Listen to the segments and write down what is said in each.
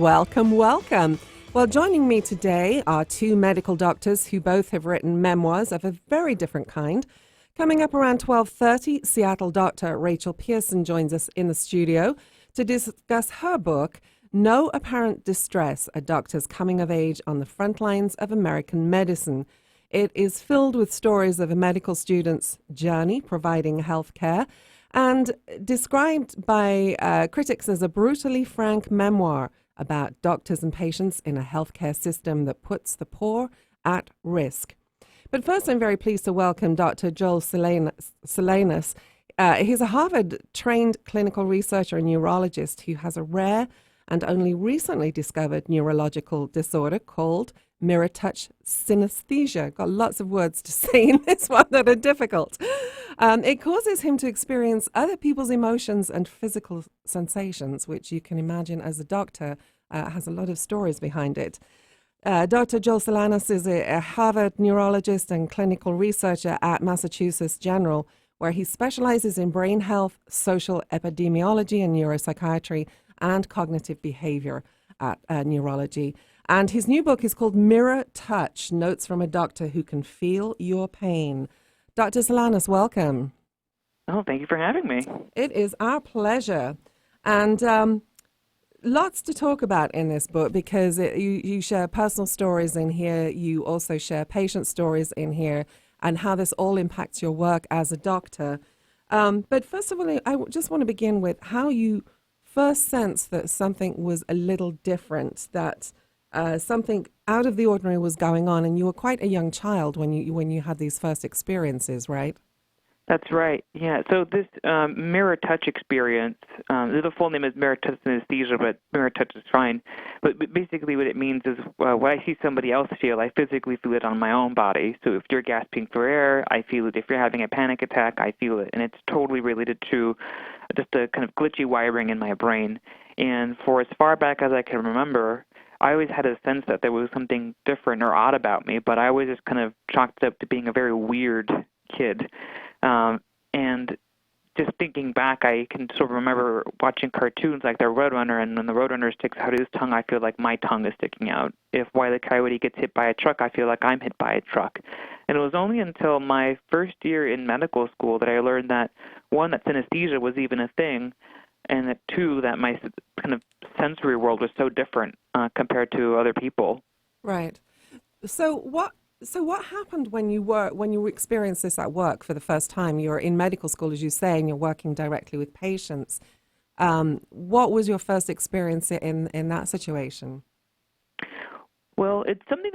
Welcome, welcome. Well, joining me today are two medical doctors who both have written memoirs of a very different kind. Coming up around 12:30, Seattle doctor Rachel Pearson joins us in the studio to discuss her book, No Apparent Distress, A Doctor's Coming of Age on the Front Lines of American Medicine. It is filled with stories of a medical student's journey providing health care and described by critics as a brutally frank memoir about doctors and patients in a healthcare system that puts the poor at risk. But first, I'm very pleased to welcome Dr. Joel Salinas. He's a Harvard-trained clinical researcher and neurologist who has a rare and only recently discovered neurological disorder called mirror touch synesthesia. Got lots of words to say in this one that are difficult. It causes him to experience other people's emotions and physical sensations, which you can imagine as a doctor has a lot of stories behind it. Dr. Joel Salinas is a Harvard neurologist and clinical researcher at Massachusetts General, where he specializes in brain health, social epidemiology and neuropsychiatry, and cognitive behavior at neurology. And his new book is called Mirror Touch, Notes from a Doctor Who Can Feel Your Pain. Dr. Salinas, welcome. Oh, thank you for having me. It is our pleasure. And lots to talk about in this book because you share personal stories in here. You also share patient stories in here and how this all impacts your work as a doctor. But first of all, I just want to begin with how you first sensed that something was a little different, that something out of the ordinary was going on, and you were quite a young child when you had these first experiences, right? That's right. Yeah. So this mirror touch experience, the full name is mirror touch synesthesia, but mirror touch is fine. But basically what it means is what I see somebody else feel, I physically feel it on my own body. So if you're gasping for air, I feel it. If you're having a panic attack, I feel it. And it's totally related to just a kind of glitchy wiring in my brain. And for as far back as I can remember, I always had a sense that there was something different or odd about me, but I always just kind of chalked it up to being a very weird kid. And just thinking back, I can sort of remember watching cartoons like the Roadrunner, and when the Roadrunner sticks out his tongue, I feel like my tongue is sticking out. If Wile E. Coyote gets hit by a truck, I feel like I'm hit by a truck. And it was only until my first year in medical school that I learned that, one, that synesthesia was even a thing, and that, two, that my kind of sensory world was so different compared to other people. Right. So what happened when you experienced this at work for the first time? You're in medical school, as you say, and you're working directly with patients. What was your first experience in that situation? Well, it's something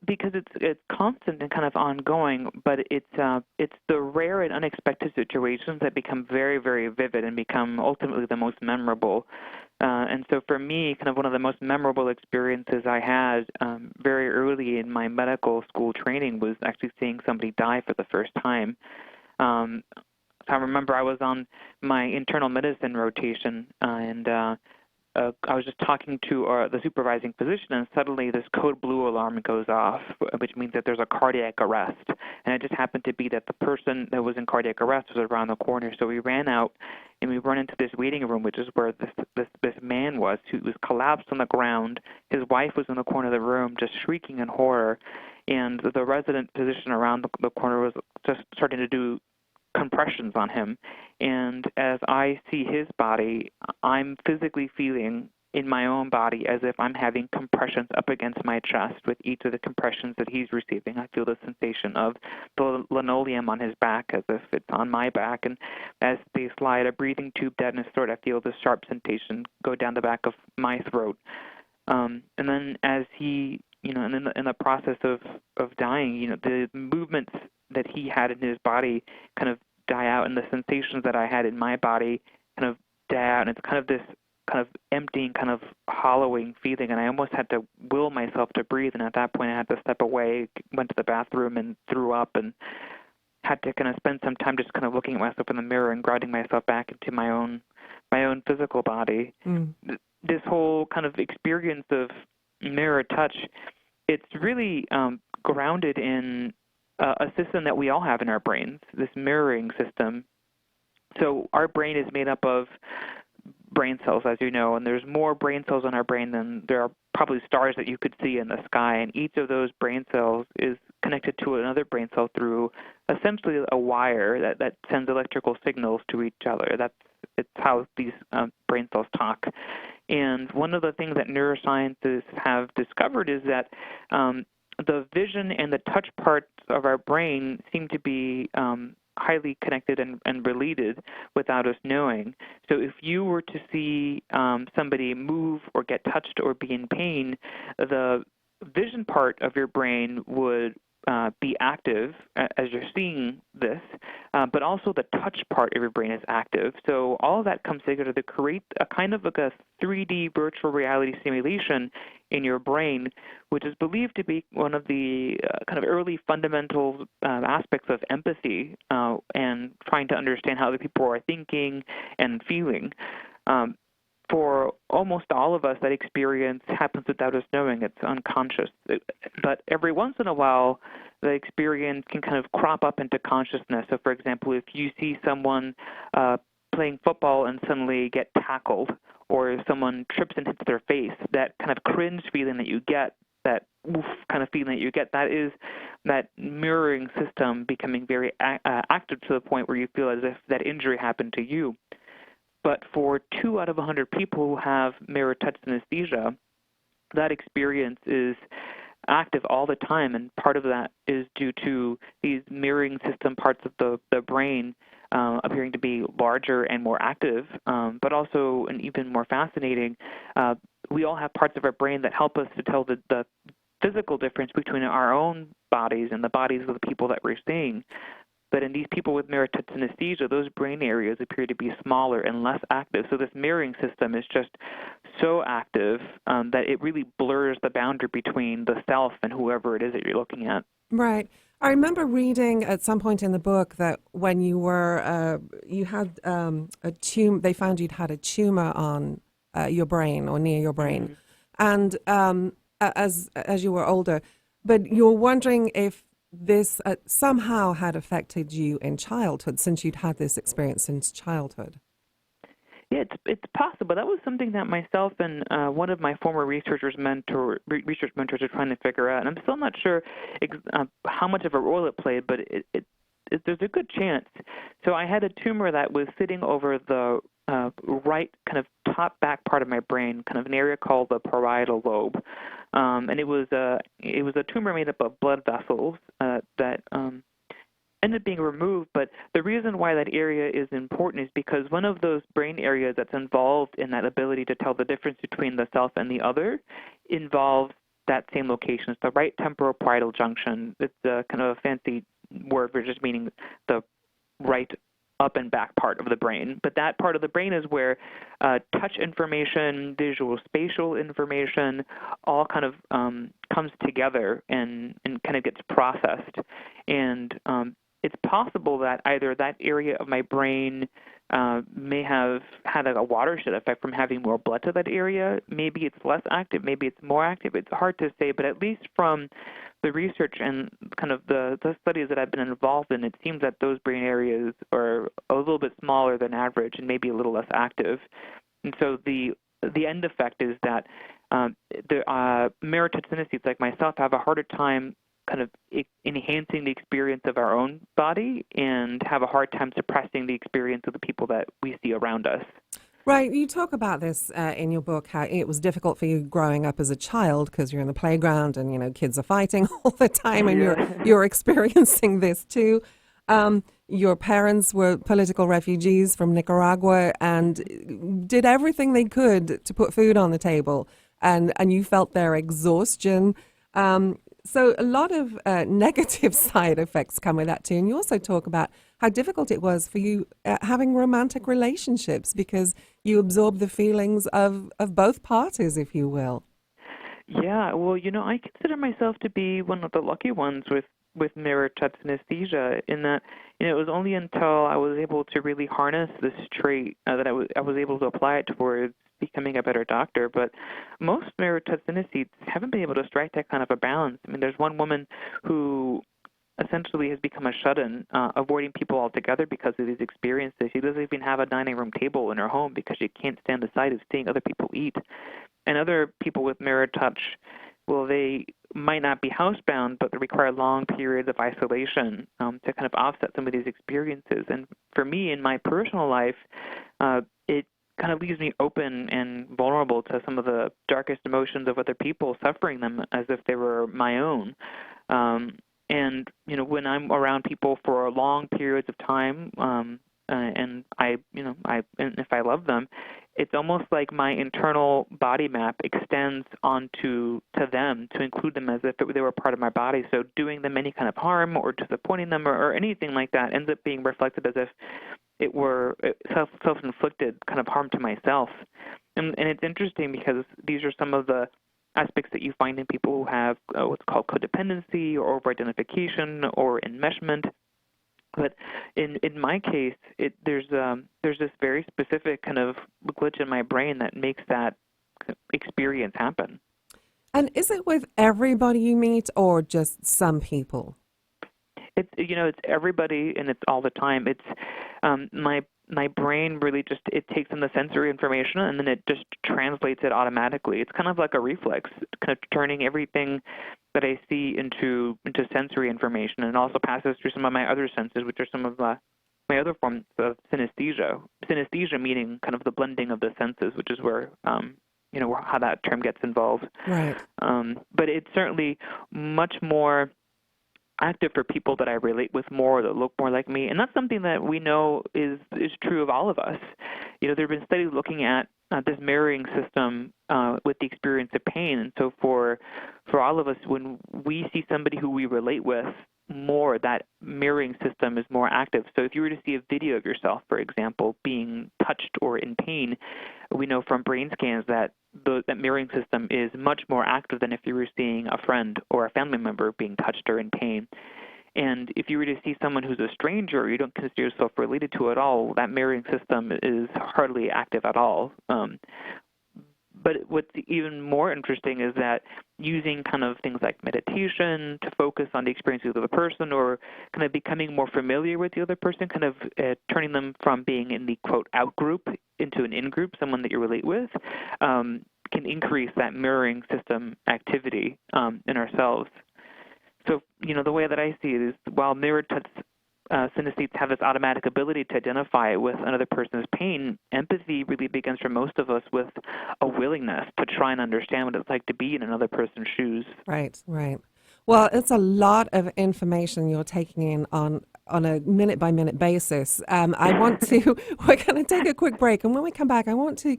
because it's constant and kind of ongoing, but it's the rare and unexpected situations that become very, very vivid and become ultimately the most memorable. And so for me, kind of one of the most memorable experiences I had very early in my medical school training was actually seeing somebody die for the first time. I remember I was on my internal medicine rotation, and I was just talking to the supervising physician, and suddenly this code blue alarm goes off, which means that there's a cardiac arrest. And it just happened to be that the person that was in cardiac arrest was around the corner. So we ran out, and we run into this waiting room, which is where this man was, who was collapsed on the ground. His wife was in the corner of the room, just shrieking in horror. And the resident physician around the corner was just starting to do compressions on him. And as I see his body, I'm physically feeling in my own body as if I'm having compressions up against my chest. With each of the compressions that he's receiving, I feel the sensation of the linoleum on his back as if it's on my back. And as they slide a breathing tube down his throat, I feel the sharp sensation go down the back of my throat. And then as he, and in the process of dying, the movements that he had in his body kind of die out, and the sensations that I had in my body kind of die out, and it's kind of this kind of emptying, kind of hollowing feeling, and I almost had to will myself to breathe, and at that point I had to step away, went to the bathroom and threw up, and had to kind of spend some time just kind of looking at myself in the mirror and grounding myself back into my own physical body. This whole kind of experience of mirror touch, it's really grounded in a system that we all have in our brains, this mirroring system. So our brain is made up of brain cells, as you know, and there's more brain cells in our brain than there are probably stars that you could see in the sky, and each of those brain cells is connected to another brain cell through essentially a wire that sends electrical signals to each other. It's how these brain cells talk. And one of the things that neuroscientists have discovered is that the vision and the touch parts of our brain seem to be highly connected and related without us knowing. So if you were to see somebody move or get touched or be in pain, the vision part of your brain would be active as you're seeing this, but also the touch part of your brain is active. So all of that comes together to create a kind of like a 3D virtual reality simulation in your brain, which is believed to be one of the kind of early fundamental aspects of empathy and trying to understand how other people are thinking and feeling. For almost all of us, that experience happens without us knowing. It's unconscious. But every once in a while, the experience can kind of crop up into consciousness. So, for example, if you see someone playing football and suddenly get tackled, or if someone trips and hits their face, that kind of cringe feeling that you get, that oof kind of feeling that you get, that is that mirroring system becoming very active to the point where you feel as if that injury happened to you. But for 2 out of 100 people who have mirror touch synesthesia, that experience is active all the time, and part of that is due to these mirroring system parts of the brain appearing to be larger and more active, but also, and even more fascinating, we all have parts of our brain that help us to tell the physical difference between our own bodies and the bodies of the people that we're seeing. But in these people with mirror touch synesthesia, those brain areas appear to be smaller and less active. So this mirroring system is just so active that it really blurs the boundary between the self and whoever it is that you're looking at. Right. I remember reading at some point in the book that when you were, you had a tumor, they found you'd had a tumor on your brain or near your brain. Mm-hmm. And as you were older, but you're wondering if this somehow had affected you in childhood, since you'd had this experience since childhood. Yeah, it's possible. That was something that myself and one of my former research mentors are trying to figure out. And I'm still not sure how much of a role it played, but there's a good chance. So I had a tumor that was sitting over the right kind of top back part of my brain, kind of an area called the parietal lobe. And it was a tumor made up of blood vessels that ended up being removed. But the reason why that area is important is because one of those brain areas that's involved in that ability to tell the difference between the self and the other involves that same location. It's the right temporal parietal junction. It's kind of a fancy word for just meaning the right up and back part of the brain. But that part of the brain is where touch information, visual spatial information, all kind of comes together and kind of gets processed. And it's possible that either that area of my brain may have had a watershed effect from having more blood to that area. Maybe it's less active, maybe it's more active. It's hard to say, but at least from the research and kind of the studies that I've been involved in, it seems that those brain areas are a little bit smaller than average and maybe a little less active. And so the end effect is that the mirror touch synesthetes like myself have a harder time kind of enhancing the experience of our own body and have a hard time suppressing the experience of the people that we see around us. Right. You talk about this in your book, how it was difficult for you growing up as a child because you're in the playground and, you know, kids are fighting all the time and you're experiencing this too. Your parents were political refugees from Nicaragua and did everything they could to put food on the table, and you felt their exhaustion. So a lot of negative side effects come with that too. And you also talk about how difficult it was for you having romantic relationships because you absorb the feelings of both parties, if you will. Yeah, well, you know, I consider myself to be one of the lucky ones with mirror touch synesthesia in that, you know, it was only until I was able to really harness this trait that I was able to apply it towards becoming a better doctor. But most mirror touch synesthetes haven't been able to strike that kind of a balance. I mean, there's one woman who essentially has become a shut-in, avoiding people altogether because of these experiences. She doesn't even have a dining room table in her home because she can't stand the sight of seeing other people eat. And other people with mirrored touch, well, they might not be housebound, but they require long periods of isolation to kind of offset some of these experiences. And for me, in my personal life, it kind of leaves me open and vulnerable to some of the darkest emotions of other people, suffering them as if they were my own. And, when I'm around people for long periods of time, and if I love them, it's almost like my internal body map extends onto them to include them as if they were part of my body. So doing them any kind of harm or disappointing them or anything like that ends up being reflected as if it were self-inflicted kind of harm to myself. And it's interesting because these are some of the aspects that you find in people who have what's called codependency or over-identification or enmeshment. But in my case, there's this very specific kind of glitch in my brain that makes that experience happen. And is it with everybody you meet or just some people? It's everybody, and it's all the time. It's my brain really just, it takes in the sensory information and then it just translates it automatically. It's kind of like a reflex, kind of turning everything that I see into sensory information, and also passes through some of my other senses, which are some of my other forms of synesthesia. Synesthesia meaning kind of the blending of the senses, which is where how that term gets involved. Right. But it's certainly much more active for people that I relate with more, that look more like me, and that's something that we know is true of all of us. There have been studies looking at this mirroring system with the experience of pain, and so for all of us, when we see somebody who we relate with more, that mirroring system is more active. So if you were to see a video of yourself, for example, being touched or in pain, we know from brain scans that that mirroring system is much more active than if you were seeing a friend or a family member being touched or in pain. And if you were to see someone who's a stranger or you don't consider yourself related to at all, that mirroring system is hardly active at all. But what's even more interesting is that using kind of things like meditation to focus on the experiences of the person, or kind of becoming more familiar with the other person, kind of turning them from being in the, quote, out group into an in group, someone that you relate with, can increase that mirroring system activity in ourselves. So, the way that I see it is, while mirrored touch synesthetes have this automatic ability to identify with another person's pain, empathy really begins for most of us with a willingness to try and understand what it's like to be in another person's shoes. Right. Well, it's a lot of information you're taking in on a minute-by-minute basis. We're going to take a quick break, and when we come back, I want to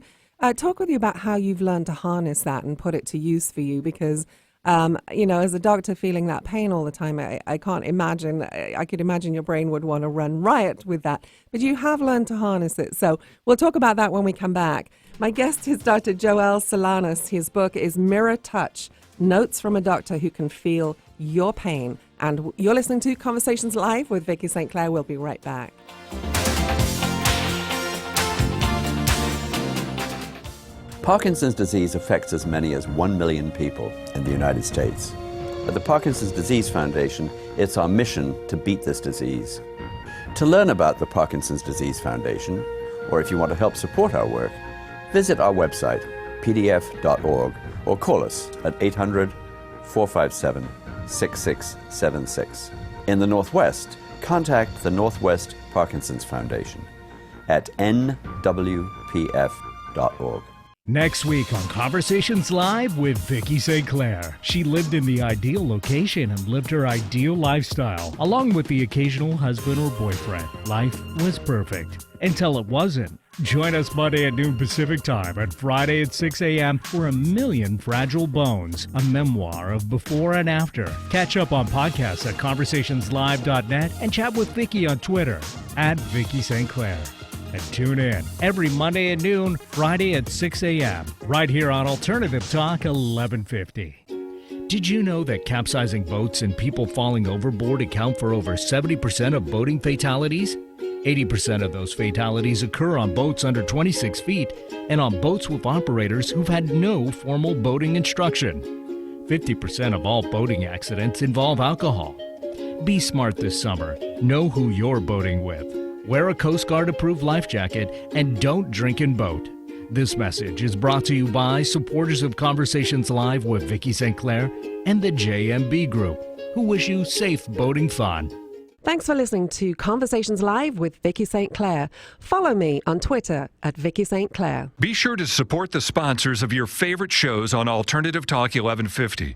talk with you about how you've learned to harness that and put it to use for you, because as a doctor feeling that pain all the time, I can't imagine, I could imagine your brain would want to run riot with that, but you have learned to harness it. So we'll talk about that when we come back. My guest is Dr. Joel Salinas. His book is Mirror Touch, Notes from a Doctor Who Can Feel Your Pain. And you're listening to Conversations Live with Vicki St. Clair. We'll be right back. Parkinson's disease affects as many as 1 million people in the United States. At the Parkinson's Disease Foundation, it's our mission to beat this disease. To learn about the Parkinson's Disease Foundation, or if you want to help support our work, visit our website, pdf.org, or call us at 800-457-6676. In the Northwest, contact the Northwest Parkinson's Foundation at nwpf.org. Next week on Conversations Live with Vicki St. Clair. She lived in the ideal location and lived her ideal lifestyle, along with the occasional husband or boyfriend. Life was perfect, until it wasn't. Join us Monday at noon Pacific Time and Friday at 6 a.m. for A Million Fragile Bones, a memoir of before and after. Catch up on podcasts at conversationslive.net and chat with Vicki on Twitter at Vicki St. Clair. And tune in every Monday at noon, Friday at 6 a.m., right here on Alternative Talk 1150. Did you know that capsizing boats and people falling overboard account for over 70% of boating fatalities? 80% of those fatalities occur on boats under 26 feet and on boats with operators who've had no formal boating instruction. 50% of all boating accidents involve alcohol. Be smart this summer. Know who you're boating with. Wear a Coast Guard approved life jacket and don't drink and boat. This message is brought to you by supporters of Conversations Live with Vicki St. Clair and the JMB Group, who wish you safe boating fun. Thanks for listening to Conversations Live with Vicki St. Clair. Follow me on Twitter at Vicki St. Clair. Be sure to support the sponsors of your favorite shows on Alternative Talk 1150.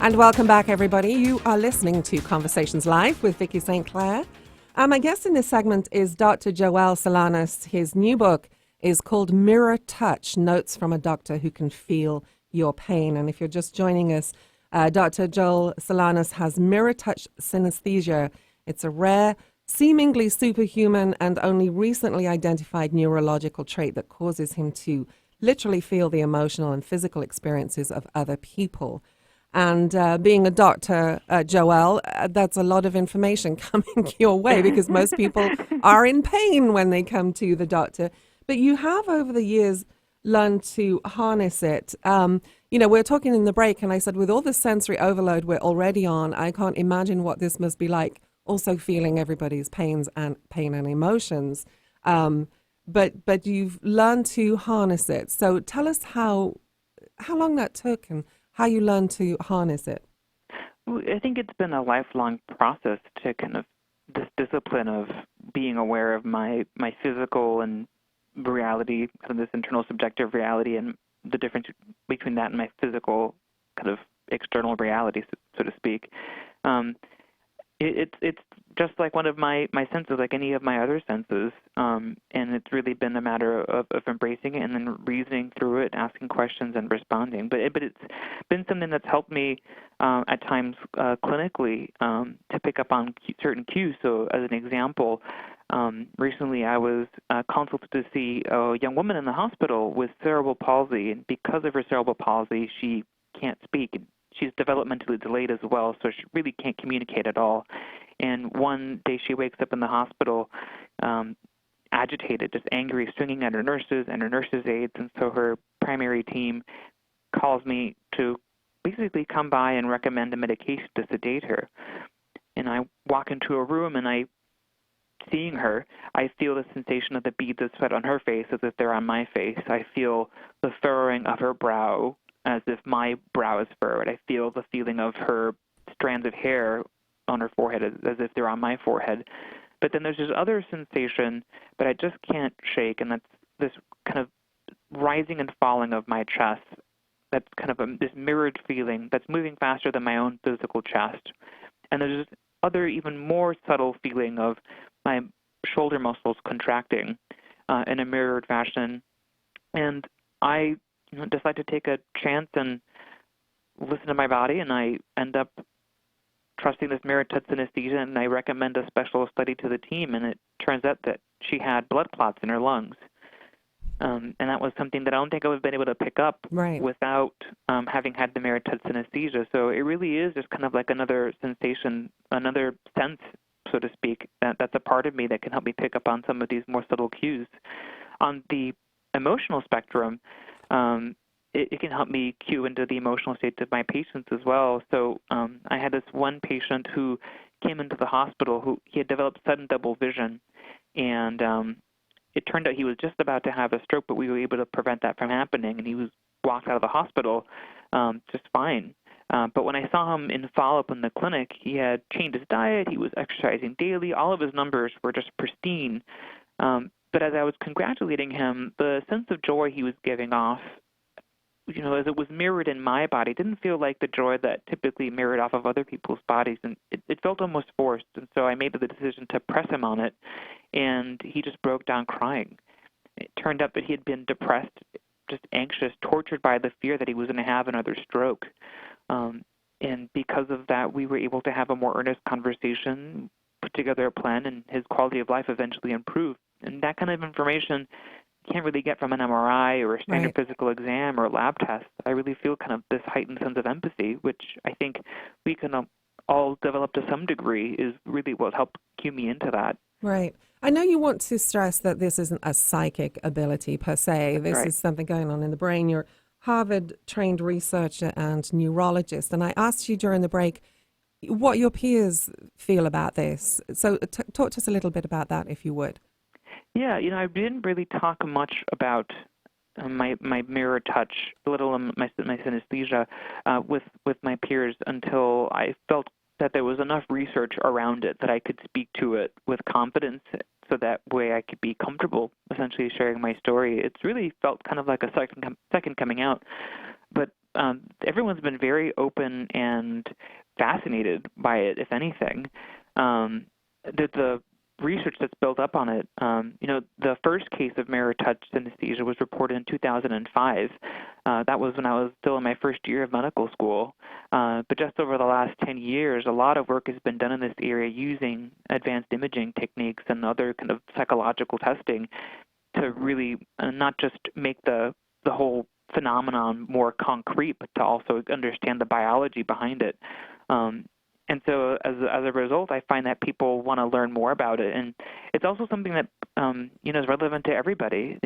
And welcome back, everybody. You are listening to Conversations Live with Vicki St. Clair. My guest in this segment is Dr. Joel Salinas. His new book is called Mirror Touch, Notes from a Doctor Who Can Feel Your Pain. And if you're just joining us, Dr. Joel Salinas has mirror touch synesthesia. It's a rare, seemingly superhuman and only recently identified neurological trait that causes him to literally feel the emotional and physical experiences of other people. And being a doctor, Joel, that's a lot of information coming your way because most people are in pain when they come to the doctor. But you have, over the years, learned to harness it. We're talking in the break, and I said, with all the sensory overload we're already on, I can't imagine what this must be like, also feeling everybody's pain and emotions. But you've learned to harness it. So tell us how long that took and how you learned to harness it. I think it's been a lifelong process to kind of this discipline of being aware of my physical and reality, kind of this internal subjective reality, and the difference between that and my physical kind of external reality, so to speak. It's just like one of my senses, like any of my other senses, and it's really been a matter of embracing it and then reasoning through it, asking questions and responding. But it's been something that's helped me at times clinically to pick up on certain cues. So as an example, recently I was consulted to see a young woman in the hospital with cerebral palsy, and because of her cerebral palsy, she can't speak. She's developmentally delayed as well, so she really can't communicate at all. And one day she wakes up in the hospital agitated, just angry, swinging at her nurses and her nurses' aides. And so her primary team calls me to basically come by and recommend a medication to sedate her. And I walk into a room, and seeing her, I feel the sensation of the beads of sweat on her face as if they're on my face. I feel the furrowing of her brow as if my brow is furrowed. I feel the feeling of her strands of hair on her forehead as if they're on my forehead. But then there's this other sensation that I just can't shake, and that's this kind of rising and falling of my chest. That's kind of this mirrored feeling that's moving faster than my own physical chest. And there's this other even more subtle feeling of my shoulder muscles contracting in a mirrored fashion. And I decide to take a chance and listen to my body, and I end up trusting this mirror touch synesthesia, and I recommend a special study to the team, and it turns out that she had blood clots in her lungs. And that was something that I don't think I would have been able to pick up without having had the mirror touch synesthesia. So it really is just kind of like another sensation, another sense, so to speak, that's a part of me that can help me pick up on some of these more subtle cues. On the emotional spectrum, it can help me cue into the emotional states of my patients as well. So I had this one patient who came into the hospital he had developed sudden double vision, and it turned out he was just about to have a stroke, but we were able to prevent that from happening, and he was walked out of the hospital just fine. But when I saw him in follow-up in the clinic, he had changed his diet, he was exercising daily, all of his numbers were just pristine. But as I was congratulating him, the sense of joy he was giving off, as it was mirrored in my body, didn't feel like the joy that typically mirrored off of other people's bodies, and it felt almost forced. And so I made the decision to press him on it, and he just broke down crying. It turned out that he had been depressed, just anxious, tortured by the fear that he was going to have another stroke. And because of that, we were able to have a more earnest conversation, put together a plan, and his quality of life eventually improved. And that kind of information you can't really get from an MRI or a standard physical exam or a lab test. I really feel kind of this heightened sense of empathy, which I think we can all develop to some degree, is really what helped cue me into that. Right. I know you want to stress that this isn't a psychic ability per se. This Right. is something going on in the brain. You're Harvard-trained researcher and neurologist, and I asked you during the break what your peers feel about this. So talk to us a little bit about that, if you would. Yeah, I didn't really talk much about my mirror touch, let alone my synesthesia, with my peers until I felt that there was enough research around it that I could speak to it with confidence, so that way I could be comfortable essentially sharing my story. It's really felt kind of like a second coming out, but everyone's been very open and fascinated by it, if anything. The research that's built up on it, the first case of mirror touch synesthesia was reported in 2005. That was when I was still in my first year of medical school. But just over the last 10 years, a lot of work has been done in this area using advanced imaging techniques and other kind of psychological testing to really not just make the whole phenomenon more concrete, but to also understand the biology behind it. And so as a result, I find that people want to learn more about it. And it's also something that, is relevant to everybody.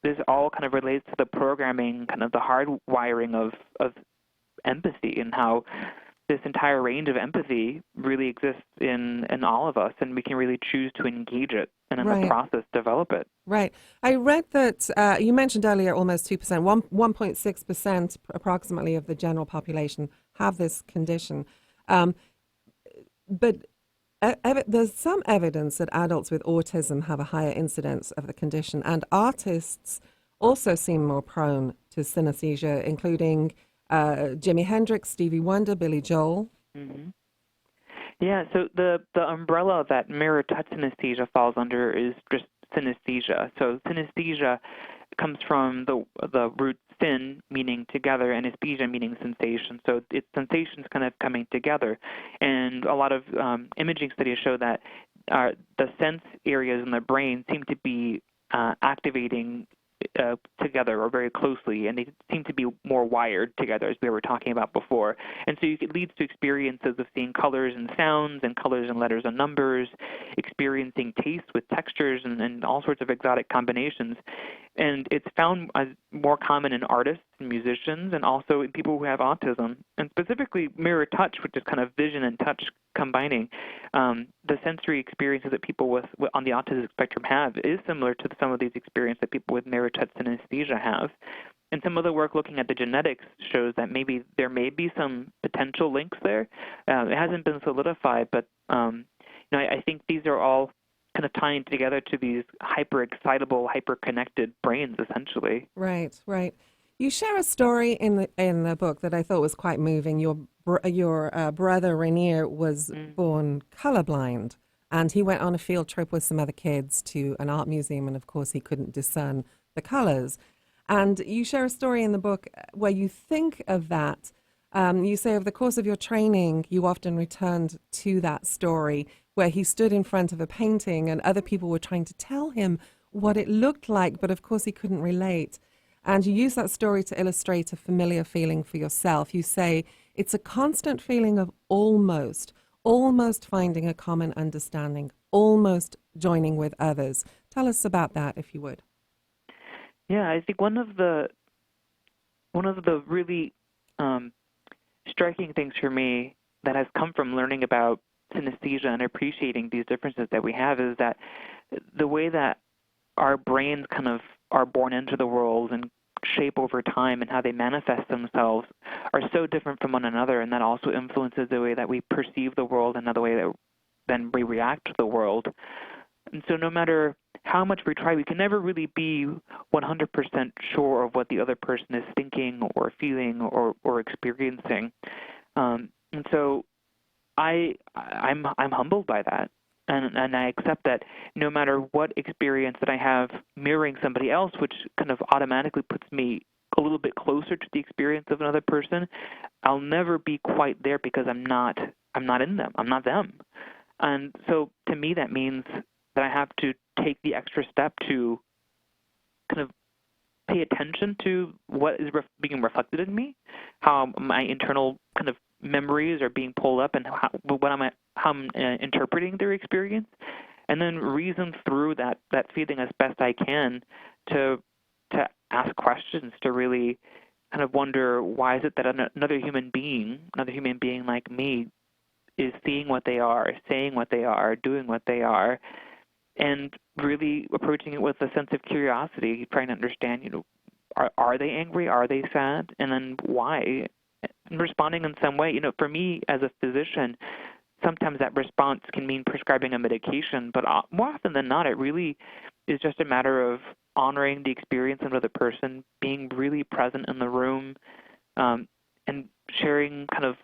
This all kind of relates to the programming, kind of the hardwiring of empathy, and how this entire range of empathy really exists in all of us, and we can really choose to engage it and in the process develop it. Right. I read that you mentioned earlier almost 2%, 1.6% approximately of the general population have this condition. But there's some evidence that adults with autism have a higher incidence of the condition, and artists also seem more prone to synesthesia, including Jimi Hendrix, Stevie Wonder, Billy Joel. Mm-hmm. Yeah, so the umbrella that mirror touch synesthesia falls under is just synesthesia. So synesthesia comes from the root syn, meaning together, and aesthesia, meaning sensation. So it's sensations kind of coming together. And a lot of imaging studies show that the sense areas in the brain seem to be activating together or very closely, and they seem to be more wired together, as we were talking about before. And so it leads to experiences of seeing colors and sounds and colors and letters and numbers, experiencing taste with textures and all sorts of exotic combinations. And it's found as more common in artists and musicians, and also in people who have autism, and specifically mirror touch, which is kind of vision and touch combining. The sensory experiences that people on the autism spectrum have is similar to some of these experiences that people with mirror touch synesthesia have. And some of the work looking at the genetics shows that maybe there may be some potential links there. It hasn't been solidified, but I think these are all kind of tying together to these hyper-excitable, hyper-connected brains, essentially. Right, right. You share a story in the book that I thought was quite moving. Your brother Rainier was born colorblind, and he went on a field trip with some other kids to an art museum, and of course he couldn't discern the colors. And you share a story in the book where you think of that. You say over the course of your training, you often returned to that story where he stood in front of a painting and other people were trying to tell him what it looked like, but of course he couldn't relate. And you use that story to illustrate a familiar feeling for yourself. You say it's a constant feeling of almost finding a common understanding, almost joining with others. Tell us about that, if you would. Yeah, I think one of the really striking things for me that has come from learning about synesthesia and appreciating these differences that we have is that the way that our brains kind of are born into the world and shape over time and how they manifest themselves are so different from one another, and that also influences the way that we perceive the world and the way that then we react to the world. And so no matter how much we try, we can never really be 100% sure of what the other person is thinking or feeling or experiencing. And so I'm humbled by that. And I accept that no matter what experience that I have mirroring somebody else, which kind of automatically puts me a little bit closer to the experience of another person, I'll never be quite there because I'm not in them. I'm not them. And so to me, that means that I have to take the extra step to kind of pay attention to what is being reflected in me, how my internal kind of memories are being pulled up, and how I'm interpreting their experience, and then reason through that feeling as best I can to ask questions, to really kind of wonder, why is it that another human being like me is seeing what they are, saying what they are, doing what they are, and really approaching it with a sense of curiosity, trying to understand, are they angry? Are they sad? And then why? And responding in some way. For me as a physician, sometimes that response can mean prescribing a medication, but more often than not, it really is just a matter of honoring the experience of another person, being really present in the room, and sharing kind of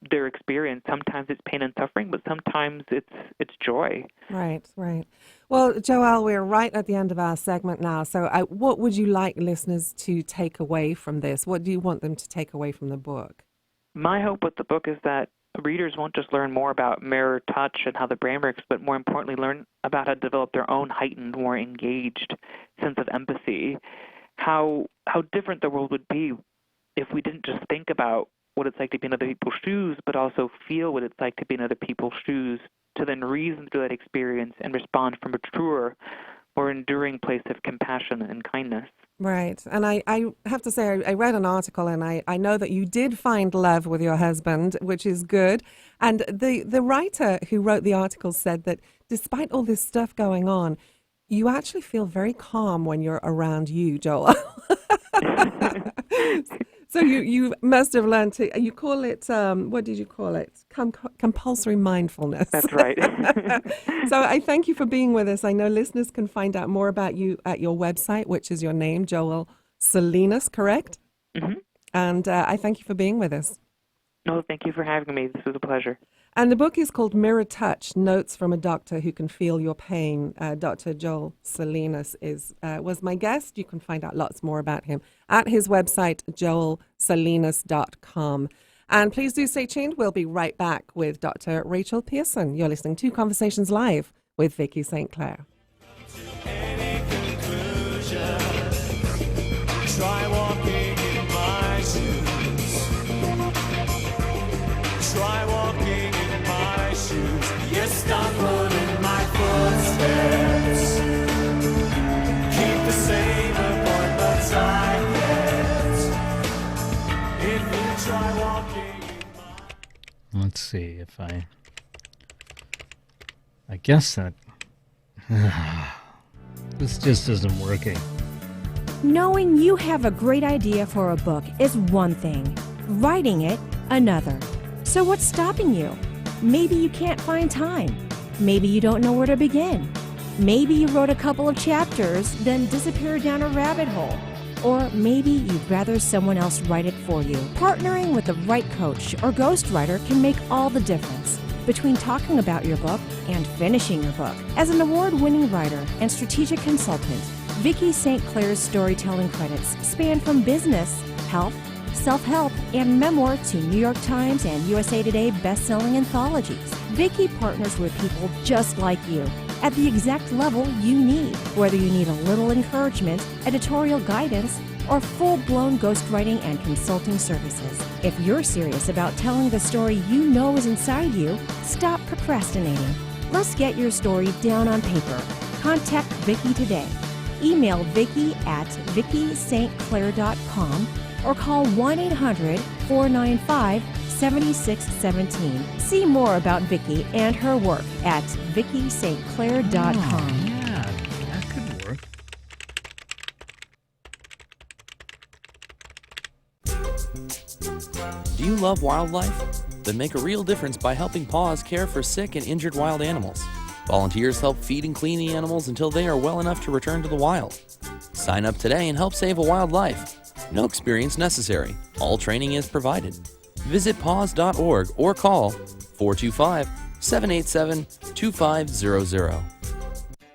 their experience. Sometimes it's pain and suffering, but sometimes it's joy. Right. Well, Joelle, we're right at the end of our segment now. So what would you like listeners to take away from this? What do you want them to take away from the book? My hope with the book is that readers won't just learn more about mirror touch and how the brain works, but more importantly, learn about how to develop their own heightened, more engaged sense of empathy. How different the world would be if we didn't just think about what it's like to be in other people's shoes, but also feel what it's like to be in other people's shoes, to then reason through that experience and respond from a truer, more enduring place of compassion and kindness. Right. And I have to say, I read an article, and I know that you did find love with your husband, which is good. And the writer who wrote the article said that despite all this stuff going on, you actually feel very calm when you're around you, Joel. So you must have learned to, you call it, what did you call it? Compulsory mindfulness. That's right. So I thank you for being with us. I know listeners can find out more about you at your website, which is your name, Joel Salinas, correct? Mm-hmm. And I thank you for being with us. No, thank you for having me. This was a pleasure. And the book is called Mirror Touch, Notes from a Doctor Who Can Feel Your Pain. Dr. Joel Salinas was my guest. You can find out lots more about him at his website, joelsalinas.com. And please do stay tuned. We'll be right back with Dr. Rachel Pearson. You're listening to Conversations Live with Vicki St. Clair. Try walking in my shoes. Try walking in my shoes. You stumble in my footsteps. Keep the same appointments I get. If you try walking in my... Let's see if I guess that... This just isn't working. Knowing you have a great idea for a book is one thing, writing it another. So what's stopping you? Maybe you can't find time. Maybe you don't know where to begin. Maybe you wrote a couple of chapters, then disappeared down a rabbit hole. Or maybe you'd rather someone else write it for you. Partnering with the right coach or ghostwriter can make all the difference between talking about your book and finishing your book. As an award-winning writer and strategic consultant, Vicki St. Clair's storytelling credits span from business, health, self-help, and memoir to New York Times and USA Today best-selling anthologies. Vicki partners with people just like you at the exact level you need, whether you need a little encouragement, editorial guidance, or full-blown ghostwriting and consulting services. If you're serious about telling the story you know is inside you, stop procrastinating. Let's get your story down on paper. Contact Vicki today. Email Vicki at VickiSt.Clair.com or call 1-800-495-7617. See more about Vicki and her work at VickiSt.Clair.com. Oh, yeah, that could work. Do you love wildlife? Then make a real difference by helping Paws care for sick and injured wild animals. Volunteers help feed and clean the animals until they are well enough to return to the wild. Sign up today and help save a wild life. No experience necessary. All training is provided. Visit paws.org or call 425-787-2500.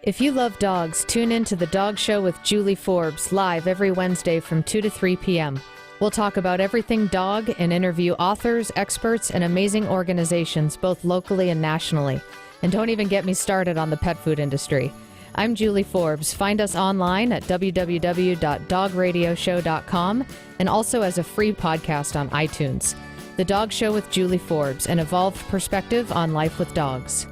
If you love dogs, tune in to The Dog Show with Julie Forbes, live every Wednesday from 2 to 3 p.m. We'll talk about everything dog and interview authors, experts, and amazing organizations, both locally and nationally. And don't even get me started on the pet food industry. I'm Julie Forbes. Find us online at www.dogradioshow.com and also as a free podcast on iTunes. The Dog Show with Julie Forbes, an evolved perspective on life with dogs.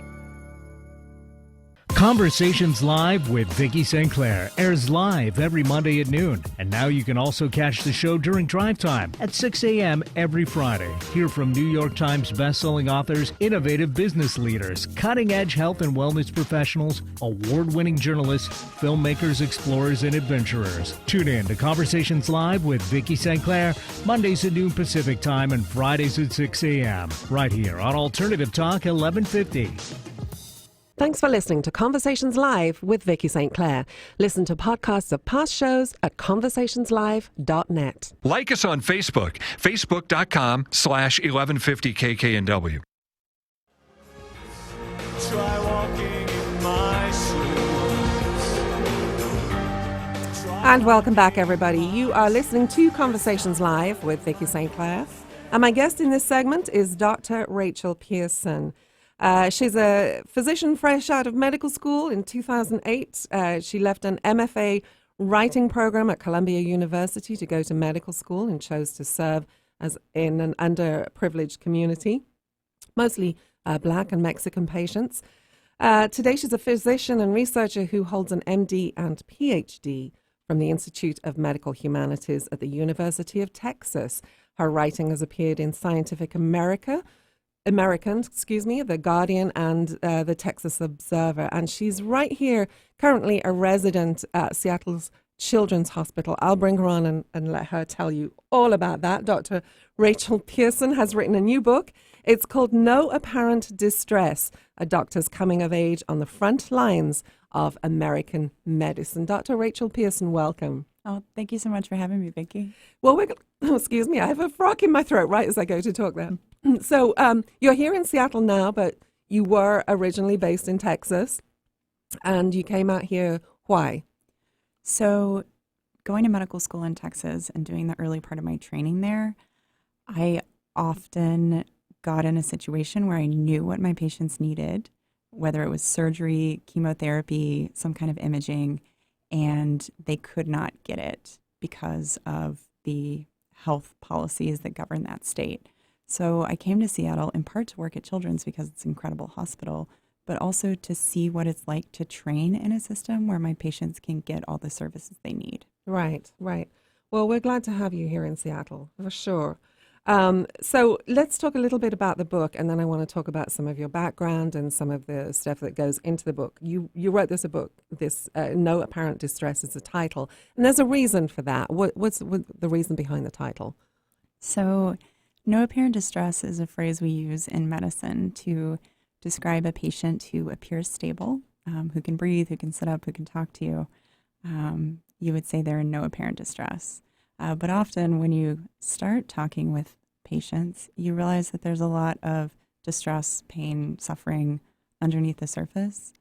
Conversations Live with Vicki St. Clair airs live every Monday at noon. And now you can also catch the show during drive time at 6 a.m. every Friday. Hear from New York Times bestselling authors, innovative business leaders, cutting-edge health and wellness professionals, award-winning journalists, filmmakers, explorers, and adventurers. Tune in to Conversations Live with Vicki St. Clair, Mondays at noon Pacific Time and Fridays at 6 a.m. right here on Alternative Talk 1150. Thanks for listening to Conversations Live with Vicki St. Clair. Listen to podcasts of past shows at conversationslive.net. Like us on Facebook, facebook.com/1150KKNW. Try walking in my shoes. And welcome back, everybody. You are listening to Conversations Live with Vicki St. Clair. And my guest in this segment is Dr. Rachel Pearson. She's a physician fresh out of medical school in 2008. She left an MFA writing program at Columbia University to go to medical school and chose to serve as in an underprivileged community, mostly Black and Mexican patients. Today, she's a physician and researcher who holds an MD and PhD from the Institute of Medical Humanities at the University of Texas. Her writing has appeared in Scientific American, The Guardian, and the Texas Observer. And she's right here, currently a resident at Seattle's Children's Hospital. I'll bring her on and let her tell you all about that. Dr. Rachel Pearson has written a new book. It's called No Apparent Distress, a doctor's coming of age on the front lines of American medicine. Dr. Rachel Pearson, welcome. Oh, thank you so much for having me, Vicki. Well, excuse me, I have a frog in my throat right as I go to talk there. So you're here in Seattle now, but you were originally based in Texas, and you came out here. Why? So going to medical school in Texas and doing the early part of my training there, I often got in a situation where I knew what my patients needed, whether it was surgery, chemotherapy, some kind of imaging, and they could not get it because of the health policies that govern that state. So I came to Seattle in part to work at Children's because it's an incredible hospital, but also to see what it's like to train in a system where my patients can get all the services they need. Right, right. Well, we're glad to have you here in Seattle, for sure. So let's talk a little bit about the book, and then I want to talk about some of your background and some of the stuff that goes into the book. You wrote book, No Apparent Distress is the title, and there's a reason for that. What's the reason behind the title? So no apparent distress is a phrase we use in medicine to describe a patient who appears stable, who can breathe, who can sit up, who can talk to you. You would say they're in no apparent distress. But often when you start talking with patients, you realize that there's a lot of distress, pain, suffering underneath the surface.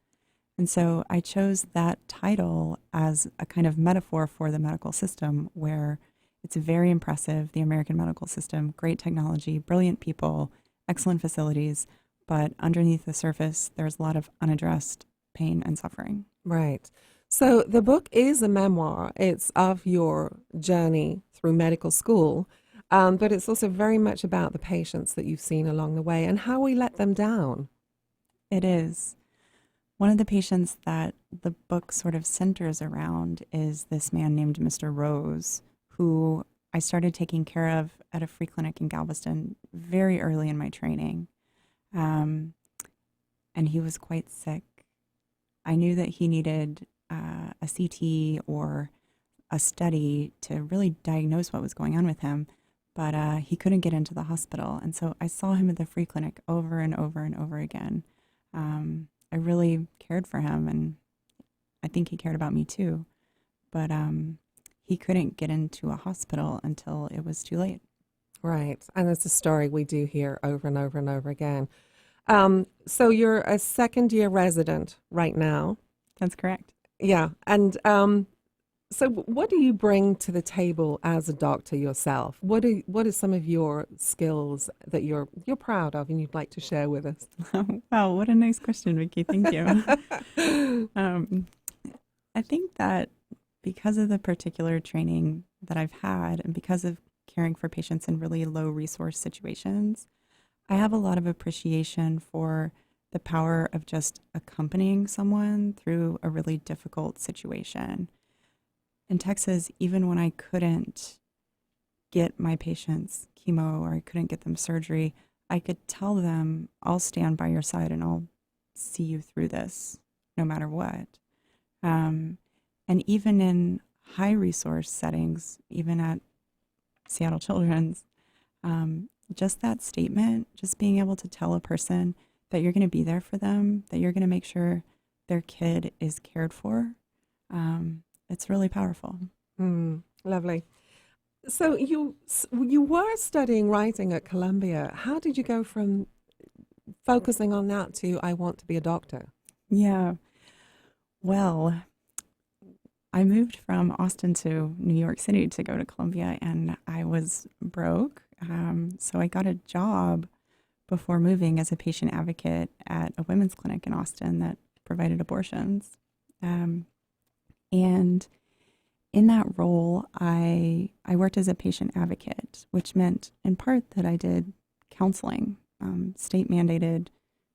And so I chose that title as a kind of metaphor for the medical system, where it's very impressive, the American medical system, great technology, brilliant people, excellent facilities, but underneath the surface, there's a lot of unaddressed pain and suffering. Right. So the book is a memoir. It's of your journey through medical school, but it's also very much about the patients that you've seen along the way and how we let them down. It is. One of the patients that the book sort of centers around is this man named Mr. Rose, who I started taking care of at a free clinic in Galveston very early in my training. And he was quite sick. I knew that he needed a CT or a study to really diagnose what was going on with him, but he couldn't get into the hospital. And so I saw him at the free clinic over and over and over again. I really cared for him, and I think he cared about me too. But he couldn't get into a hospital until it was too late. Right. And it's a story we do hear over and over and over again. So you're a second-year resident right now. That's correct. Yeah. And so what do you bring to the table as a doctor yourself? What are some of your skills that you're proud of and you'd like to share with us? Wow, what a nice question, Vicki. Thank you. I think that because of the particular training that I've had and because of caring for patients in really low resource situations, I have a lot of appreciation for the power of just accompanying someone through a really difficult situation. In Texas, even when I couldn't get my patients chemo or I couldn't get them surgery, I could tell them, I'll stand by your side and I'll see you through this no matter what. And even in high resource settings, even at Seattle Children's, just that statement, just being able to tell a person that you're going to be there for them, that you're going to make sure their kid is cared for, it's really powerful. Lovely. So you were studying writing at Columbia. How did you go from focusing on that to I want to be a doctor? Yeah. Well, I moved from Austin to New York City to go to Columbia, and I was broke. So I got a job before moving as a patient advocate at a women's clinic in Austin that provided abortions. And in that role, I worked as a patient advocate, which meant in part that I did counseling, state mandated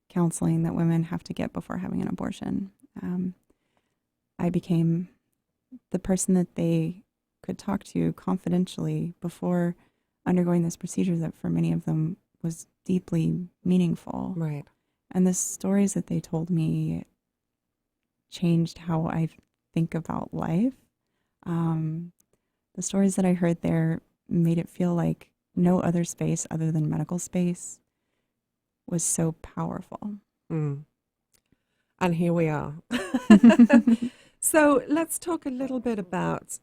counseling that women have to get before having an abortion. I became the person that they could talk to confidentially before undergoing this procedure that for many of them was deeply meaningful. Right. And the stories that they told me changed how I think about life. The stories that I heard there made it feel like no other space other than medical space was so powerful. And here we are. So let's talk a little bit about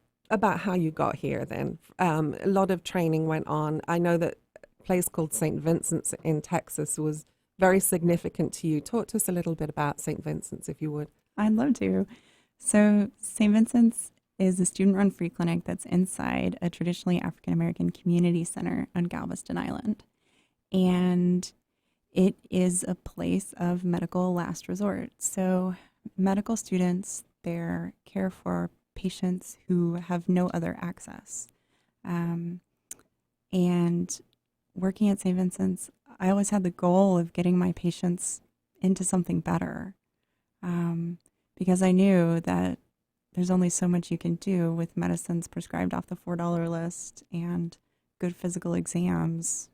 how you got here then. A lot of training went on. I know that a place called St. Vincent's in Texas was very significant to you. Talk to us a little bit about St. Vincent's, if you would. I'd love to. So St. Vincent's is a student-run free clinic that's inside a traditionally African-American community center on Galveston Island. And it is a place of medical last resort. So medical students there care for patients who have no other access. And working at St. Vincent's, I always had the goal of getting my patients into something better, because I knew that there's only so much you can do with medicines prescribed off the $4 list and good physical exams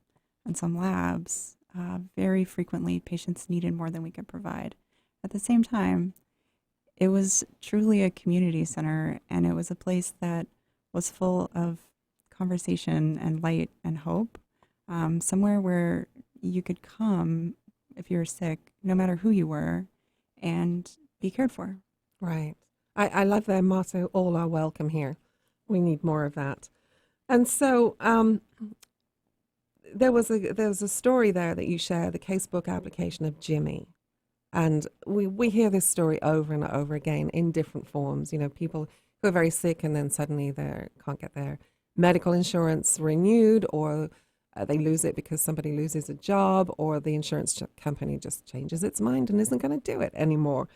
and some labs. Very frequently, patients needed more than we could provide. At the same time, it was truly a community center, and it was a place that was full of conversation and light and hope, somewhere where you could come if you were sick, no matter who you were, and be cared for. Right. I love their motto, all are welcome here. We need more of that. And so there was a story there that you share, the casebook application of Jimmy. And we hear this story over and over again in different forms. You know, people who are very sick and then suddenly they can't get their medical insurance renewed, or they lose it because somebody loses a job, or the insurance company just changes its mind and isn't going to do it anymore.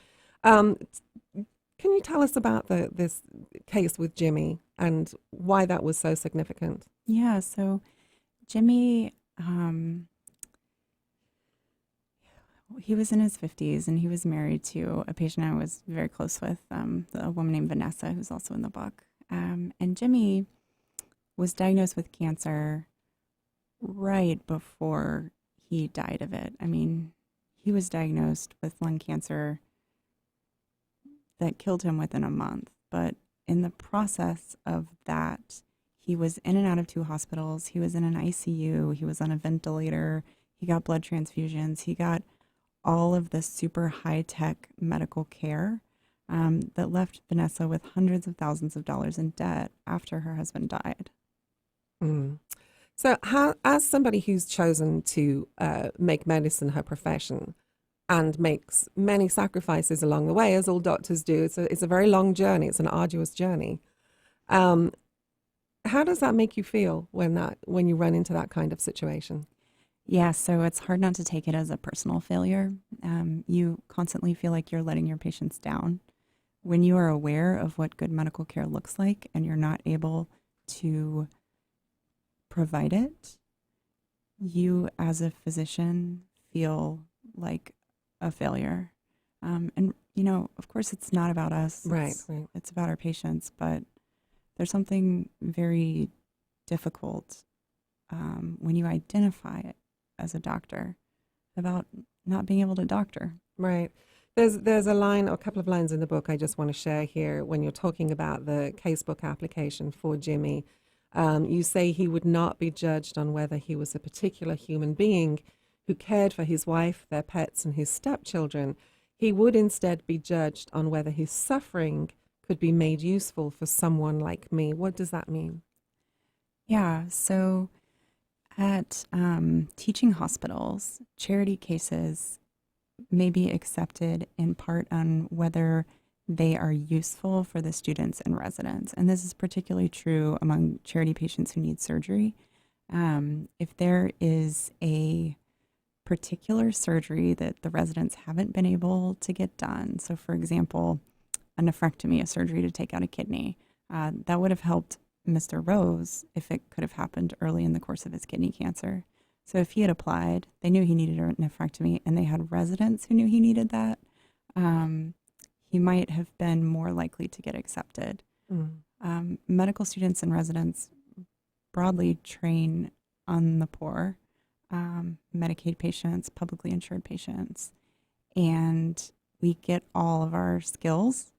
Can you tell us about this case with Jimmy and why that was so significant? Yeah, so Jimmy, he was in his 50s, and he was married to a patient I was very close with, a woman named Vanessa, who's also in the book. And Jimmy was diagnosed with cancer right before he died of it. I mean, he was diagnosed with lung cancer that killed him within a month. But in the process of that, he was in and out of 2 hospitals. He was in an ICU. He was on a ventilator. He got blood transfusions. He got all of this super high-tech medical care that left Vanessa with hundreds of thousands of dollars in debt after her husband died. So how, as somebody who's chosen to make medicine her profession and makes many sacrifices along the way, as all doctors do, it's a very long journey. It's an arduous journey. How does that make you feel when you run into that kind of situation? Yeah, so it's hard not to take it as a personal failure. You constantly feel like you're letting your patients down. When you are aware of what good medical care looks like and you're not able to provide it, you as a physician feel like a failure. And, of course, it's not about us. Right. It's about our patients. But there's something very difficult when you identify it as a doctor about not being able to doctor. Right. There's a line, or a couple of lines in the book I just want to share here when you're talking about the casebook application for Jimmy. You say he would not be judged on whether he was a particular human being who cared for his wife, their pets, and his stepchildren. He would instead be judged on whether his suffering could be made useful for someone like me. What does that mean? Yeah, so at teaching hospitals, charity cases may be accepted in part on whether they are useful for the students and residents. And this is particularly true among charity patients who need surgery. If there is a particular surgery that the residents haven't been able to get done, so for example, a nephrectomy, a surgery to take out a kidney, that would have helped Mr. Rose if it could have happened early in the course of his kidney cancer. So if he had applied, they knew he needed a nephrectomy, and they had residents who knew he needed that, he might have been more likely to get accepted. Medical students and residents broadly train on the poor, Medicaid patients, publicly insured patients, and we get all of our skills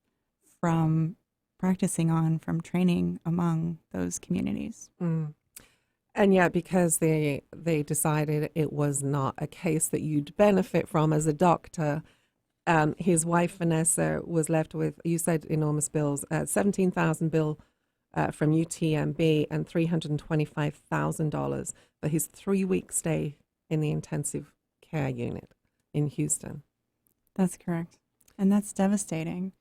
from from training among those communities. And yet, because they decided it was not a case that you'd benefit from as a doctor, his wife, Vanessa, was left with, you said, enormous bills, $17,000 bill from UTMB and $325,000 for his 3-week stay in the intensive care unit in Houston. That's correct. And that's devastating.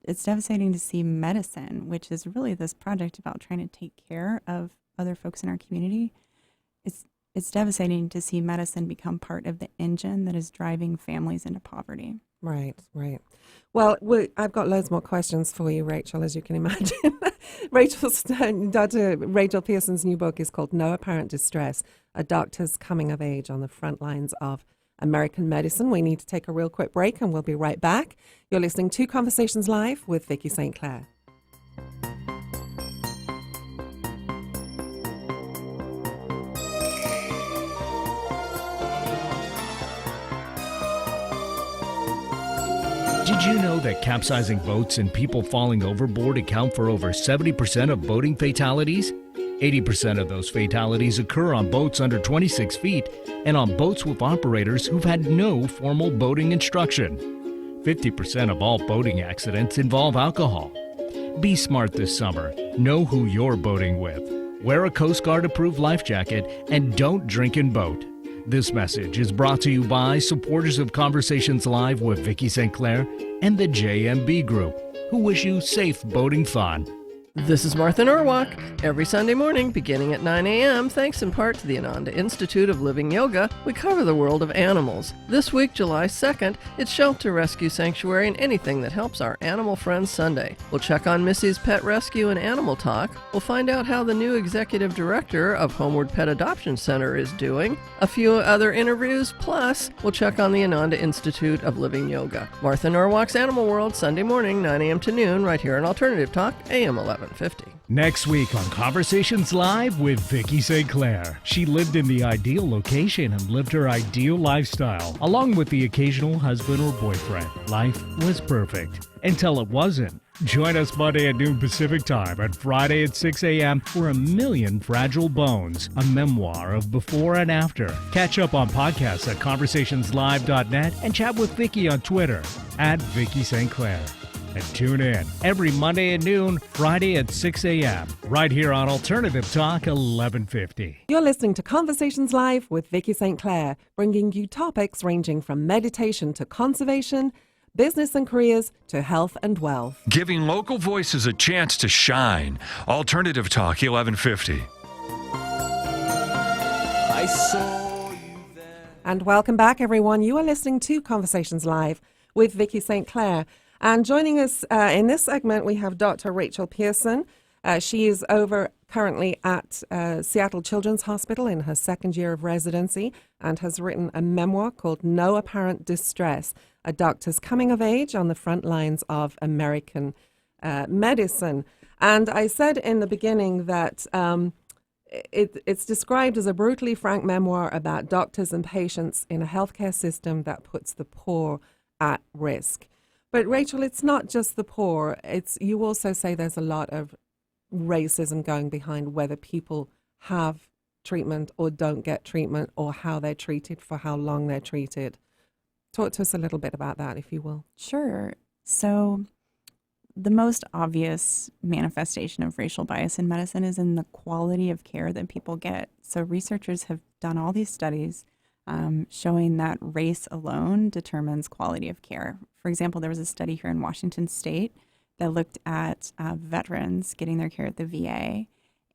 It's devastating to see medicine, which is really this project about trying to take care of other folks in our community. It's devastating to see medicine become part of the engine that is driving families into poverty. Right. Well, I've got loads more questions for you, Rachel, as you can imagine. Dr. Rachel Pearson's new book is called No Apparent Distress, A Doctor's Coming of Age on the Front Lines of American Medicine. We need to take a real quick break, and we'll be right back. You're listening to Conversations Live with Vicki St. Clair. Did you know that capsizing boats and people falling overboard account for over 70% of boating fatalities? 80% of those fatalities occur on boats under 26 feet and on boats with operators who've had no formal boating instruction. 50% of all boating accidents involve alcohol. Be smart this summer. Know who you're boating with. Wear a Coast Guard-approved life jacket and don't drink and boat. This message is brought to you by supporters of Conversations Live with Vicki St. Clair and the JMB Group, who wish you safe boating fun. This is Martha Norwalk. Every Sunday morning, beginning at 9 a.m., thanks in part to the Ananda Institute of Living Yoga, we cover the world of animals. This week, July 2nd, it's Shelter Rescue Sanctuary and anything that helps our animal friends Sunday. We'll check on Missy's Pet Rescue and Animal Talk. We'll find out how the new executive director of Homeward Pet Adoption Center is doing. A few other interviews, plus we'll check on the Ananda Institute of Living Yoga. Martha Norwalk's Animal World, Sunday morning, 9 a.m. to noon, right here on Alternative Talk, AM 1150. Next week on Conversations Live with Vicki St. Clair. She lived in the ideal location and lived her ideal lifestyle, along with the occasional husband or boyfriend. Life was perfect, until it wasn't. Join us Monday at noon Pacific Time and Friday at 6 a.m. for A Million Fragile Bones, a memoir of before and after. Catch up on podcasts at conversationslive.net and chat with Vicki on Twitter at Vicki St. Clair. And tune in every Monday at noon, Friday at 6 a.m. right here on Alternative Talk 1150. You're listening to Conversations Live with Vicki St. Clair, bringing you topics ranging from meditation to conservation, business and careers to health and wealth. Giving local voices a chance to shine. Alternative Talk 1150. I saw you there. And welcome back, everyone. You are listening to Conversations Live with Vicki St. Clair. And joining us in this segment, we have Dr. Rachel Pearson. She is over currently at Seattle Children's Hospital in her second year of residency and has written a memoir called No Apparent Distress, a doctor's coming of age on the front lines of American medicine. And I said in the beginning that it's described as a brutally frank memoir about doctors and patients in a healthcare system that puts the poor at risk. But Rachel, it's not just the poor. You also say there's a lot of racism going behind whether people have treatment or don't get treatment, or how they're treated, for how long they're treated. Talk to us a little bit about that, if you will. Sure. So the most obvious manifestation of racial bias in medicine is in the quality of care that people get. So researchers have done all these studies showing that race alone determines quality of care. For example, there was a study here in Washington State that looked at veterans getting their care at the VA.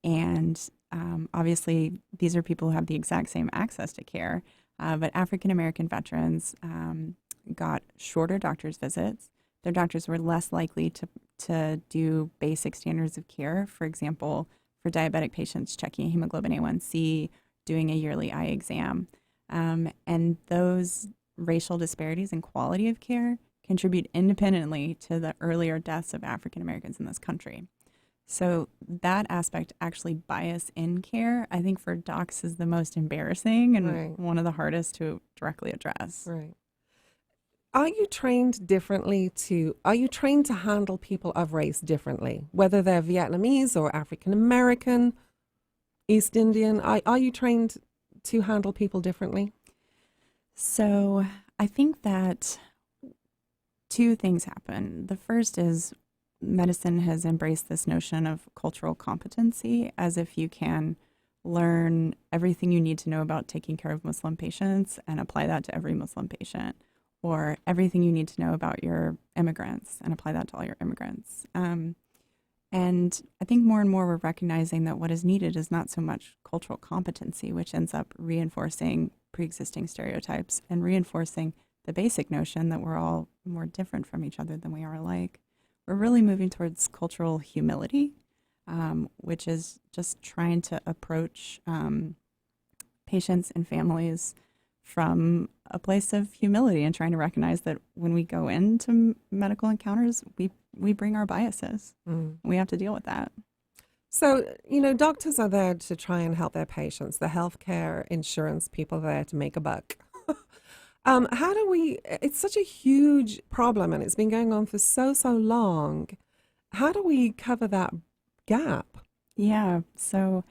And obviously, these are people who have the exact same access to care. But African-American veterans got shorter doctor's visits. Their doctors were less likely to do basic standards of care. For example, for diabetic patients, checking hemoglobin A1C, doing a yearly eye exam. And those racial disparities in quality of care contribute independently to the earlier deaths of African Americans in this country. So that aspect, actually bias in care, I think for docs is the most embarrassing and one of the hardest to directly address. Right. Are you trained to handle people of race differently, whether they're Vietnamese or African American, East Indian? Are you trained to handle people differently? So I think that two things happen. The first is medicine has embraced this notion of cultural competency, as if you can learn everything you need to know about taking care of Muslim patients and apply that to every Muslim patient, or everything you need to know about your immigrants and apply that to all your immigrants. And I think more and more we're recognizing that what is needed is not so much cultural competency, which ends up reinforcing pre-existing stereotypes and reinforcing the basic notion that we're all more different from each other than we are alike. We're really moving towards cultural humility, which is just trying to approach patients and families from a place of humility and trying to recognize that when we go into medical encounters, we bring our biases. We have to deal with that. So, doctors are there to try and help their patients. The healthcare insurance people are there to make a buck. It's such a huge problem and it's been going on for so long. How do we cover that gap? Yeah, so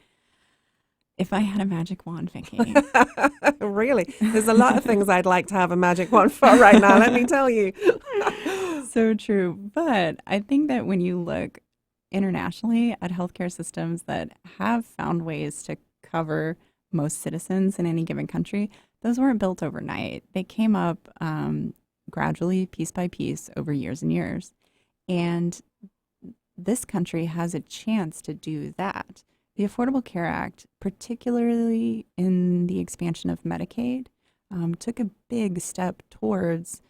if I had a magic wand, Vicki. Really? There's a lot of things I'd like to have a magic wand for right now, let me tell you. So true. But I think that when you look internationally at healthcare systems that have found ways to cover most citizens in any given country, those weren't built overnight. They came up gradually, piece by piece, over years and years. And this country has a chance to do that. The Affordable Care Act, particularly in the expansion of Medicaid, took a big step towards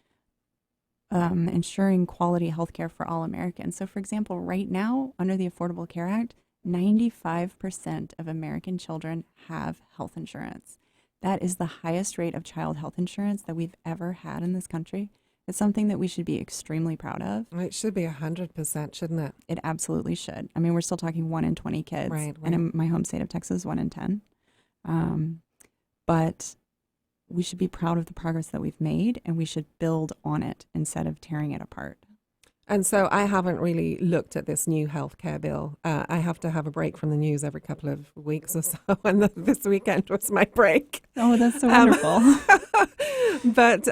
ensuring quality health care for all Americans. So, for example, right now, under the Affordable Care Act, 95% of American children have health insurance. That is the highest rate of child health insurance that we've ever had in this country. It's something that we should be extremely proud of. It should be 100%, shouldn't it? It absolutely should. I mean, we're still talking 1 in 20 kids. Right. And in my home state of Texas, 1 in 10. But we should be proud of the progress that we've made, and we should build on it instead of tearing it apart. And so I haven't really looked at this new healthcare bill. I have to have a break from the news every couple of weeks or so, and this weekend was my break. Oh, that's so wonderful. But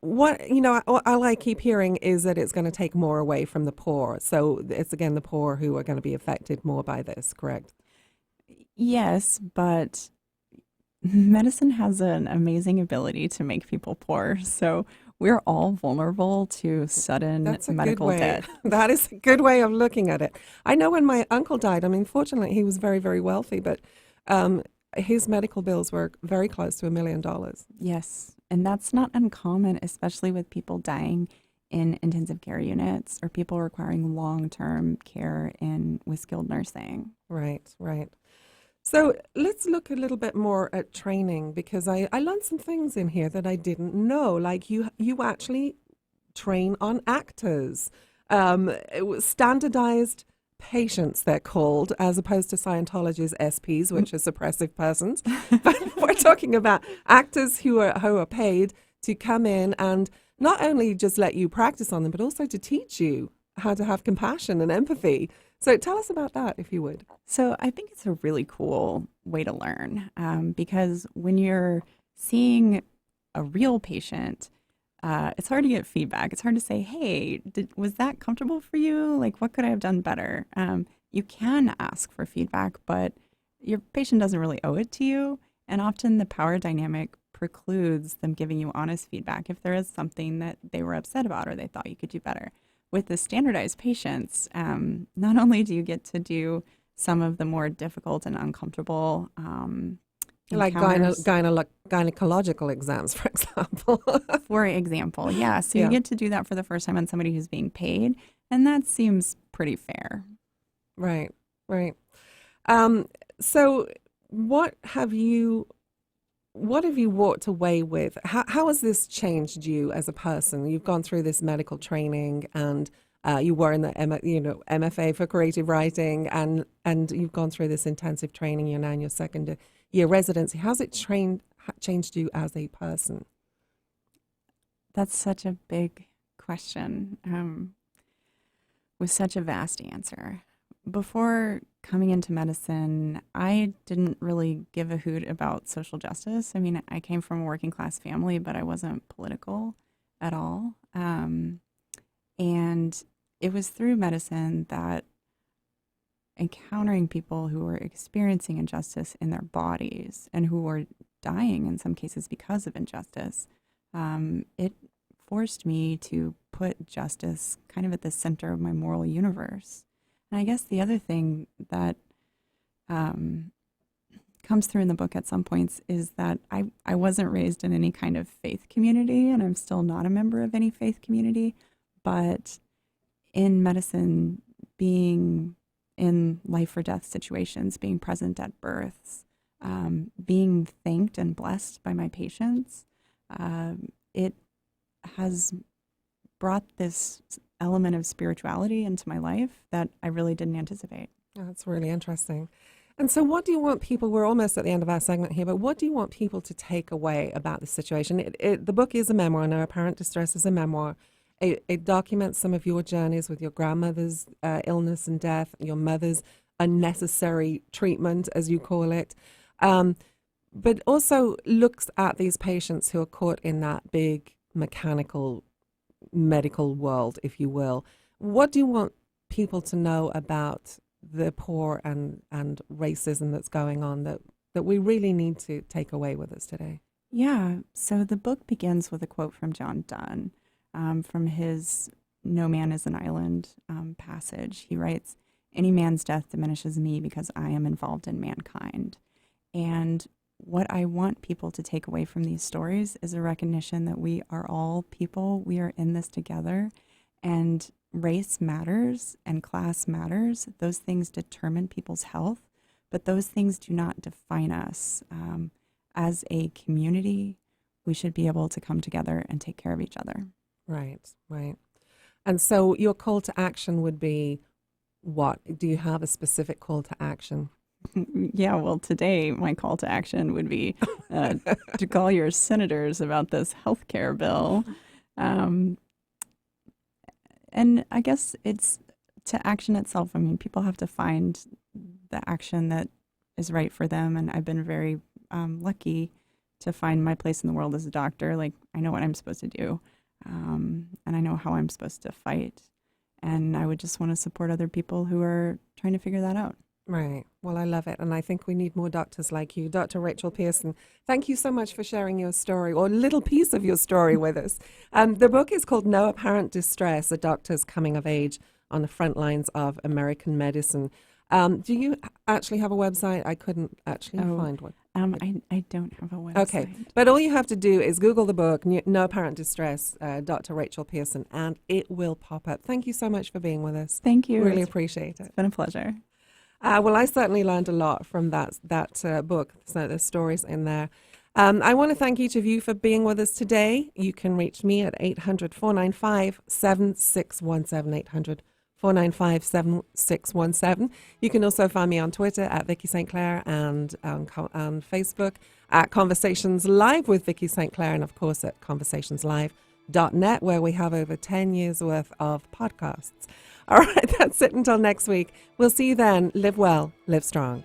what all I keep hearing is that it's going to take more away from the poor. So it's again the poor who are going to be affected more by this, correct? Yes, but medicine has an amazing ability to make people poor. So we're all vulnerable to sudden medical debt. That is a good way of looking at it. I know when my uncle died, I mean, fortunately, he was very, very wealthy, but his medical bills were very close to $1 million. Yes, and that's not uncommon, especially with people dying in intensive care units or people requiring long-term care with skilled nursing. Right, right. So let's look a little bit more at training, because I learned some things in here that I didn't know. Like you actually train on actors, it was standardized patients, they're called, as opposed to Scientology's SPs, which are suppressive persons. But we're talking about actors who are paid to come in and not only just let you practice on them, but also to teach you how to have compassion and empathy. So tell us about that, if you would. So I think it's a really cool way to learn because when you're seeing a real patient, it's hard to get feedback. It's hard to say, hey, was that comfortable for you? Like, what could I have done better? You can ask for feedback, but your patient doesn't really owe it to you. And often the power dynamic precludes them giving you honest feedback if there is something that they were upset about or they thought you could do better. With the standardized patients, not only do you get to do some of the more difficult and uncomfortable like gynecological exams, for example. For example, yeah. So Yeah. you get to do that for the first time on somebody who's being paid, and that seems pretty fair. Right, right. So what have you walked away with? How has this changed you as a person? You've gone through this medical training, and you were in the MFA for creative writing, and you've gone through this intensive training. You're now in your second year residency. How's it changed you as a person? That's such a big question with such a vast answer. Before coming into medicine, I didn't really give a hoot about social justice. I mean, I came from a working class family, but I wasn't political at all. And it was through medicine that encountering people who were experiencing injustice in their bodies and who were dying in some cases because of injustice, it forced me to put justice kind of at the center of my moral universe. And I guess the other thing that comes through in the book at some points is that I wasn't raised in any kind of faith community, and I'm still not a member of any faith community. But in medicine, being in life or death situations, being present at births, being thanked and blessed by my patients, it has brought this element of spirituality into my life that I really didn't anticipate. Oh, that's really interesting. And so what do you want people, we're almost at the end of our segment here, but what do you want people to take away about the situation? The book is a memoir. No Apparent Distress is a memoir. It documents some of your journeys with your grandmother's illness and death, your mother's unnecessary treatment, as you call it, but also looks at these patients who are caught in that big mechanical medical world, if you will. What do you want people to know about the poor and racism that's going on that we really need to take away with us today? Yeah, so the book begins with a quote from John Donne from his No Man is an Island passage. He writes, "Any man's death diminishes me because I am involved in mankind." And what I want people to take away from these stories is a recognition that we are all people. We are in this together, and race matters and class matters. Those things determine people's health, but those things do not define us. As a community, we should be able to come together and take care of each other. Right, right. And so your call to action would be what? Do you have a specific call to action? Yeah, well, today my call to action would be to call your senators about this health care bill. And I guess it's to action itself. I mean, people have to find the action that is right for them. And I've been very lucky to find my place in the world as a doctor. Like, I know what I'm supposed to do, and I know how I'm supposed to fight. And I would just want to support other people who are trying to figure that out. Right. Well, I love it. And I think we need more doctors like you. Dr. Rachel Pearson, thank you so much for sharing your story, or a little piece of your story with us. The book is called No Apparent Distress, A Doctor's Coming of Age on the Front Lines of American Medicine. Do you actually have a website? I couldn't actually find one. I don't have a website. Okay, but all you have to do is Google the book, No Apparent Distress, Dr. Rachel Pearson, and it will pop up. Thank you so much for being with us. Thank you. Really appreciate it. It's been a pleasure. Well, I certainly learned a lot from that book. So there's stories in there. I want to thank each of you for being with us today. You can reach me at 800-495-7617, 800-495-7617. You can also find me on Twitter at Vicki St. Clair and on Facebook at Conversations Live with Vicki St. Clair, and of course at conversationslive.net, where we have over 10 years worth of podcasts. All right, that's it until next week. We'll see you then. Live well, live strong.